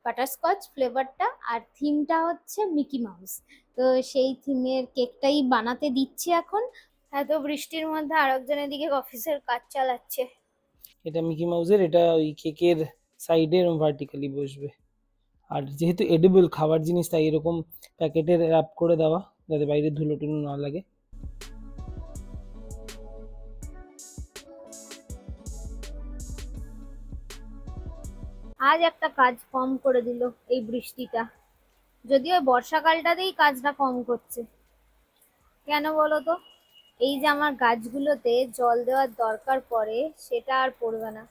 Butterscotch ফ্লেভারটা, আর থিমটা হচ্ছে মিকি মাউস। তো সেই থিমের কেকটাই বানাতে দিচ্ছি এখন। এত বৃষ্টির মধ্যে আরেকজনের দিকে অফিসের কাজ চালাচ্ছে। এটা মিকি মাউসের, এটা ওই কেকের সাইডে এরকম ভার্টিক্যালি বসবে। আর যেহেতু এডিবল খাবার জিনিস, তাই এরকম প্যাকেটের র্যাপ করে দেওয়া যাতে বাইরে ধুলো টুলো না লাগে। আজ একটা কাজ কম করে দিল এই বৃষ্টিটা, যদিও বর্ষাকালটাতেই কাজটা কম করছে। কেন বলো তো? এই যে আমার গাছগুলোতে জল দেওয়ার দরকার পড়ে, সেটা আর পড়বে না।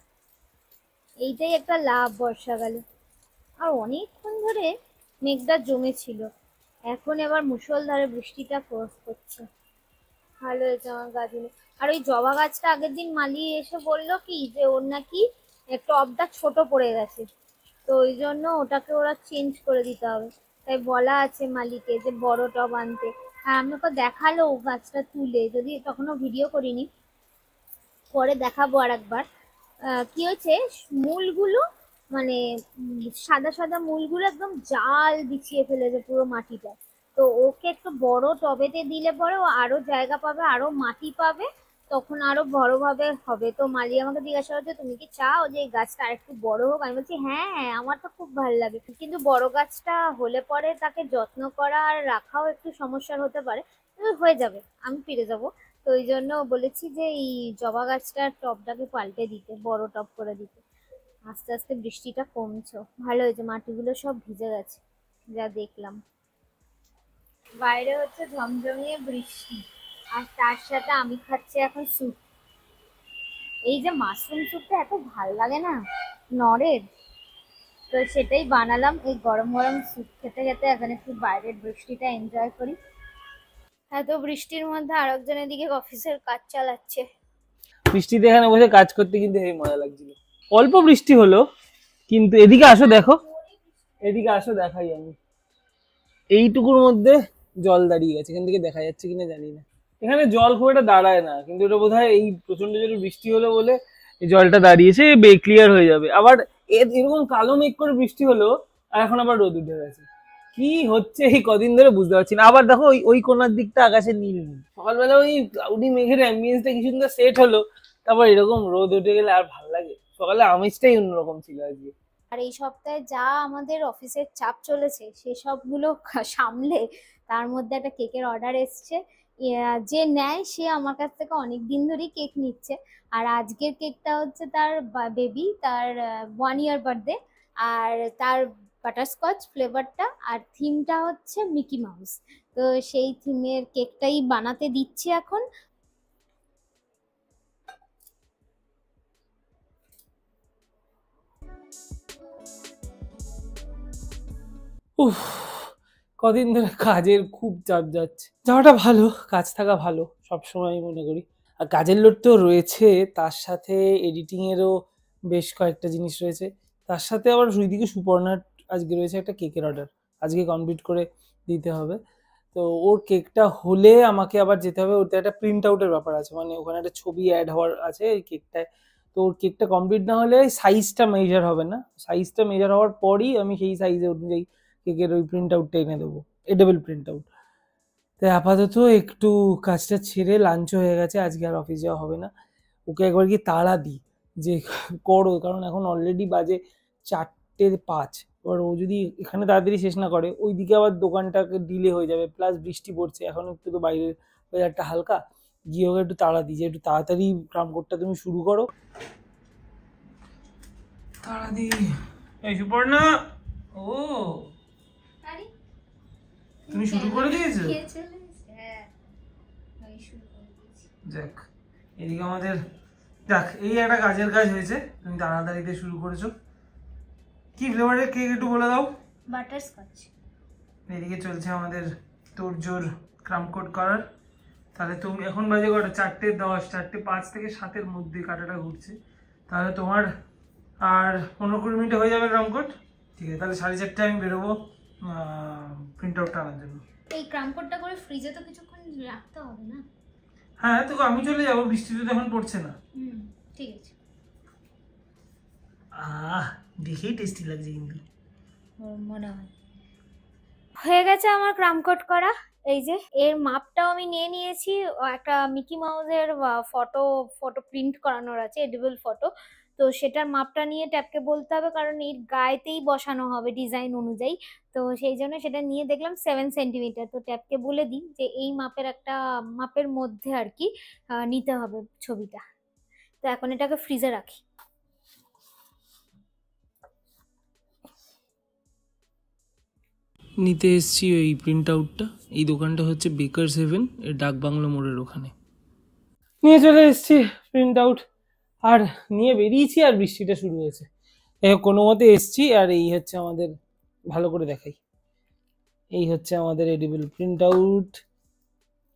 এইটাই একটা লাভ বর্ষাকালে। আর অনেকক্ষণ ধরে মেঘটা জমেছিল, এখন এবার মুষলধারে বৃষ্টিটা করছে। ভালো হয়েছে আমার গাছগুলো। আর ওই জবা গাছটা আগের দিন মালি এসে বললো কি যে ওর নাকি টবটা ছোট পড়ে গেছে, তো ওই জন্য ওটাকে ওরা চেঞ্জ করে দিতে হবে। তাই বলা আছে মালিকে যে বড় টব আনতে। হ্যাঁ, আমাকে দেখালো গাছটা তুলে, যদি তখনও ভিডিও করিনি, পরে দেখাবো আর একবার। কি হয়েছে, মূলগুলো মানে সাদা সাদা মূলগুলো একদম জাল বিছিয়ে ফেলেছে পুরো মাটিটা। তো ওকে একটু বড় টবেতে দিলে পরে ও আরো জায়গা পাবে, আরো মাটি পাবে, তখন আরো বড়ভাবে হবে। তো মালি আমাকে জিজ্ঞাসা করছে তুমি কি চাও যে এই গাছটা আরেকটু বড় হোক? আমি বলছি হ্যাঁ হ্যাঁ, আমার তো খুব ভালো লাগে, কিন্তু বড় গাছটা হলে পরে তাকে যত্ন করা আর রাখাও একটু সমস্যার হতে পারে। কিন্তু হয়ে যাবে, আমি ফিরে যাবো। তো ওই জন্য বলেছি যে এই জবা গাছটার টবটাকে পাল্টে দিতে, বড় টব করে দিতে। আস্তে আস্তে বৃষ্টিটা কমছে, ভালো হয়েছে, মাটিগুলো সব ভিজে গেছে যা দেখলাম। বাইরে হচ্ছে ঝমঝমিয়ে বৃষ্টি, আর তার সাথে আমি খাচ্ছি এখন স্যুপ। এই যে মাশরুম স্যুপটা এত ভাল লাগে না নরের, তো সেটাই বানালাম। এই গরম গরম স্যুপ খেতে খেতে এখন একটু বাইরের বৃষ্টিটা এনজয় করি। এত বৃষ্টির মধ্যে আরেকজনের দিকে অফিসের কাজ চালাচ্ছে। বৃষ্টিতে এখানে বসে কাজ করতে কিন্তু হেবি মজা লাগছিল। অল্প বৃষ্টি হলো, কিন্তু এদিকে আসো দেখো, এদিকে আসো দেখাই আমি। এইটুকুর মধ্যে জল দাঁড়িয়ে গেছে, এখান থেকে দেখা যাচ্ছে কিনা জানি না। এখানে জল খুব একটা দাঁড়ায় না, কিন্তু এটা বোধহয় এই প্রচন্ড জোরে বৃষ্টি হলো বলে এই জলটা দাঁড়িয়েছে, ক্লিয়ার হয়ে যাবে আবার। এরকম কালো মেঘ করে বৃষ্টি হলো, আর এখন আবার রোদ উঠে গেছে। কি হচ্ছে এই কদিন ধরে বুঝতে পারছি না। আবার দেখো ওই ওই কোনার দিকটা আকাশে নীল নীল, সকালবেলা ওই ক্লাউডি মেঘের অ্যাম্বিয়েন্সটা কি সুন্দর সেট হলো, তারপর এরকম রোদ উঠে গেলে আর ভালো লাগে। সকালে আমেজটাই অন্যরকম ছিল আজকে। আর এই সপ্তাহে যা আমাদের অফিসের চাপ চলেছে সেসবগুলো সামলে তার মধ্যে একটা কেকের অর্ডার এসছে। যে নেয় সে আমার কাছ থেকে অনেক দিন ধরেই কেক নিচ্ছে। আর আজকের কেকটা হচ্ছে তার বেবি, তার 1 ইয়ার বার্থডে। আর তার বাটারস্কচ ফ্লেভারটা, আর থিমটা হচ্ছে মিকি মাউস। তো সেই থিমের কেকটাই বানাতে দিচ্ছি এখন। উফ, কদিন ধরে কাজের খুব চাপ যাচ্ছে। যাওয়াটা ভালো, কাজ থাকা ভালো সবসময় মনে করি। আর কাজের লোড তো রয়েছে, তার সাথে এডিটিং এরও বেশ কয়েকটা জিনিস রয়েছে। তার সাথে আবার ওইদিকে সুপর্ণার আজকে রয়েছে একটা কেকের অর্ডার, আজকে কমপ্লিট করে দিতে হবে। তো ওর কেকটা হলে আমাকে আবার যেতে হবে, ওতে একটা প্রিন্ট আউটের ব্যাপার আছে, মানে ওখানে একটা ছবি অ্যাড হওয়ার আছে এই কেকটায়। তো ওর কেকটা কমপ্লিট না হলে সাইজটা মেজার হবে না, সাইজটা মেজার হওয়ার পরই আমি সেই সাইজে অনুযায়ী কেকের ওই প্রিন্ট আউটটা এনে দেবো, এডেবল প্রিন্ট আউট। তাই আপাতত একটু কাজটা ছেড়ে, লাঞ্চ হয়ে গেছে, আজকে আর অফিস যাওয়া হবে না। ওকে একবার কি তাড়া দিই যে করো, কারণ এখন অলরেডি বাজে 4:05। এবার ও যদি এখানে তাড়াতাড়ি শেষ না করে, ওইদিকে আবার দোকানটাকে ডিলে হয়ে যাবে, প্লাস বৃষ্টি পড়ছে এখন, একটু তো বাইরের ওয়েদারটা হালকা। গিয়ে ওকে একটু তাড়া দিই যে একটু তাড়াতাড়ি ট্রামকোটটা তুমি শুরু করো, তাড়া দিই। এই সুপর্ণা, ও তুমি শুরু করে দিয়েছো? যাক, এদিকে আমাদের দেখ, এই একটা কাজের কাজ হয়েছে, তুমি তাড়াতাড়িতে শুরু করেছো। কি ফ্লেভারের কেক একটু বলে দাও। বাটারস্কচ। এদিকে চলছে আমাদের তোড়জোড় ক্রামকোট করার। তাহলে তুমি এখন বাজে কটা, 4:10, 4:05 থেকে 7-এর মধ্যে কাটাটা ঘুরছে। তাহলে তোমার আর 15-20 মিনিটে হয়ে যাবে ক্রামকোট। ঠিক আছে, তাহলে 4:30টায় আমি বেরোবো প্রিন্ট আউটটা আনার জন্য। এই ক্রামকোটটা করে ফ্রিজে তো কিছুক্ষণ রাখতে হবে না? হ্যাঁ, তো আমি চলে যাবো, বৃষ্টি তো এখন পড়ছে না। ঠিক আছে। দেখেই টেস্টি লাগছে কিন্তু। মনে হয় হয়ে গেছে আমার ক্রাম কোট করা। এই যে এর মাপটাও আমি নিয়ে নিয়েছি। একটা মিকি মাউসের ফটো ফটো প্রিন্ট করানোর আছে, এডিবল ফটো। তো সেটার মাপটা নিয়ে ট্যাবকে বলতে হবে, কারণ এর গায়েতেই বসানো হবে ডিজাইন অনুযায়ী। তো সেই জন্য সেটা নিয়ে দেখলাম 7 সেন্টিমিটার। তো ট্যাবকে বলে দিই যে এই মাপের একটা মাপের মধ্যে আর কি নিতে হবে ছবিটা। তো এখন এটাকে ফ্রিজে রাখি। নিতে এসছি ওই প্রিন্ট আউটটা। এই দোকানটা হচ্ছে বেকার সেভেন, এর ডাক বাংলো মোড়ের ওখানে। নিয়ে চলে এসছি প্রিন্ট আউট, আর নিয়ে বেরিয়েছি, আর বৃষ্টিটা শুরু হয়েছে। কোনো মতে এসছি। আর এই হচ্ছে আমাদের, ভালো করে দেখাই, এই হচ্ছে আমাদের এডিবল প্রিন্ট আউট।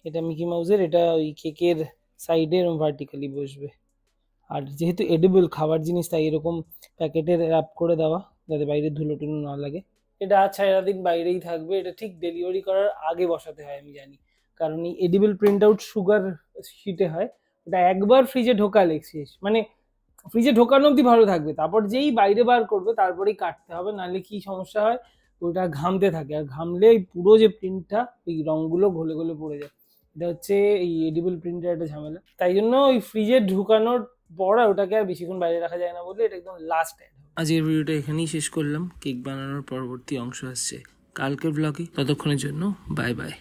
এটা মিকি মাউসের, এটা ওই কেকের সাইডে এরকম ভার্টিক্যালি বসবে। আর যেহেতু এডিবল খাবার জিনিস, তাই এরকম প্যাকেটের র্যাপ করে দেওয়া, যাতে বাইরে ধুলো টুলো না লাগে। এটা আজ সারাদিন বাইরেই থাকবে। এটা ঠিক ডেলিভারি করার আগে বসাতে হয় আমি জানি, কারণ এই এডিবল প্রিন্ট আউট সুগার শিটে হয়। এটা একবার ফ্রিজে ঢোকালে শেষ, মানে ফ্রিজে ঢোকানো অব্দি ভালো থাকবে, তারপর যেই বাইরে বার করবে তারপরেই কাটতে হবে, নাহলে কি সমস্যা হয়, ওটা ঘামতে থাকে, আর ঘামলে এই পুরো যে প্রিন্টটা, এই রঙগুলো গলে গলে পড়ে যায়। এটা হচ্ছে এই এডিবল প্রিন্টের একটা ঝামেলা। তাই জন্য ওই ফ্রিজে ঢুকানোর পর আর ওটাকে আর বেশিক্ষণ বাইরে রাখা যায় না বলে এটা একদম লাস্ট অ্যাড। আজকের ভিডিওটা এখানেই শেষ করলাম। কেক বানানোর পরবর্তী অংশ আসছে কালকের ব্লগে। ততক্ষণের জন্য বাই বাই।